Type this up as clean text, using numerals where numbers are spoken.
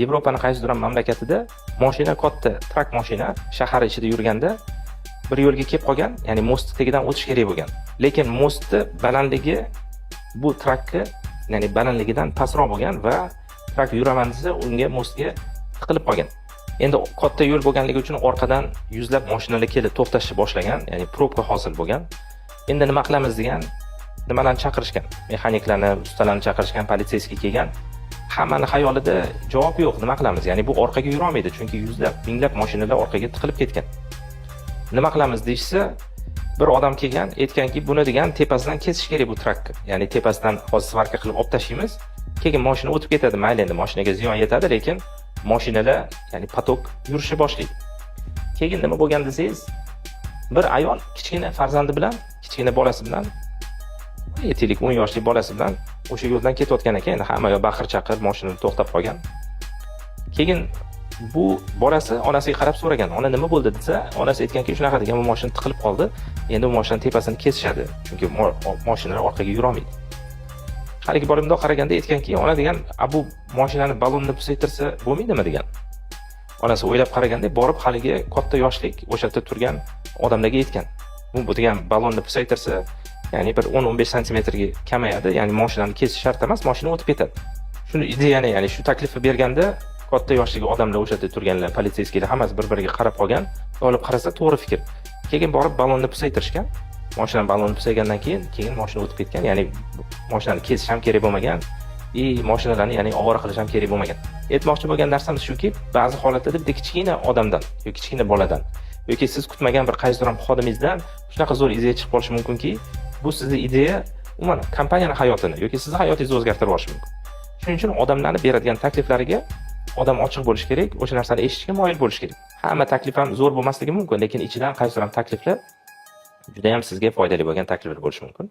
Yevropaning qaysidir ham mamlakatida mashina katta, trak mashina shahar ichida yurganda bir yo'lga kelib qolgan, ya'ni mostni tagidan o'tish kerak bo'lgan. Lekin mostni balandligi bu trakka, ya'ni balandligidan pastroq bo'lgan va trak yuraman desa, unga mostga tiqilib qolgan. Endi katta yo'l bo'lganligi uchun orqadan yuzlab mashinalar kelib to'xtashni boshlagan, ya'ni probka hosil bo'lgan. Endi nima qilamiz degan, nimalarni chaqirishgan? Mexaniklarni, ustalarni chaqirishgan, politsiyskiy kelgan. Hammani xayolida javob yo'q, nima qilamiz? Ya'ni bu orqaga yura olmaydi, chunki yuzlab, minglab mashinalar orqaga tiqilib ketgan. Nima qilamiz deyshsa, bir odam kelgan, aytganki, buni degan tepasidan kesish kerak bu trakni. Ya'ni tepasidan hozir svarka qilib olib tashlaymiz. Keyin mashina o'tib ketadi, mayli endi mashinaga ziyon yetadi, lekin mashinalar, ya'ni potok yurishni boshlaydi. Keyin nima bo'lgan desangiz, bir ayol kichkina farzandi bilan, kichkina bolasi bilan 7 yillik 10 yoshli bolasi bilan o'sha yo'ldan ketayotgan ekan. Hamma yoq baqir-chaqir, mashinani to'xtab qolgan. Keyin bu bolasi onasiga qarab so'ragan, "Ona nima bo'ldi?" desa, onasi aytganki, "Shunaqa degan, bu mashina tiqilib qoldi. Endi bu mashina tepasini kesishadi, chunki mashinalar orqaga yura olmaydi." Haligi bola bundoq qaraganda aytganki, "Ona degan, bu mashinani ballonni pusaytirsa bo'lmaydimi?" degan. Onasi o'ylab qaraganda, borib haligi katta yoshlik o'sha yerda turgan odamlarga aytgan. Bu degan ballonni pusaytirsa, ya'ni bir 10-15 santimetrga kamayadi, ya'ni mashinani kesish shart emas, mashina o'tib ketadi. Shuni ideyani, ya'ni shu taklifni berganda katta yoshdagi odamlar o'sha yerda turganlar, politsiyskilar hammasi bir-biriga qarab qolgan. Olib qarasa to'g'ri fikr. Keyin borib ballonni pusaytirishgan. Mashina balloni pusaygandan keyin mashina o'tib ketgan, ya'ni mashinani kesish ham kerak bo'lmagan, mashinalarni ya'ni ovora qilish ham kerak bo'lmagan. Aytmoqchi bo'lgan narsamiz shuki, ba'zi holatlarda bitta kichkina odamdan yoki kichkina boladan yoki siz kutmagan bir qaysidir ham xodimingizdan shunaqa zo'r ideya chiqib qolishi mumkinki, bu sizning ideya umuman kompaniyani hayotini yoki sizning hayotingizni o'zgartirib yuborishi mumkin. Shuning uchun odamlarning beradigan takliflariga odam ochiq bo'lish kerak, o'sha narsani eshitishga moyil bo'lish kerak. Hamma taklif ham zo'r bo'lmasligi mumkin, lekin ichidan qaysidir ham takliflar juda ham sizga foydali bo'lgan takliflar bo'lishi mumkin.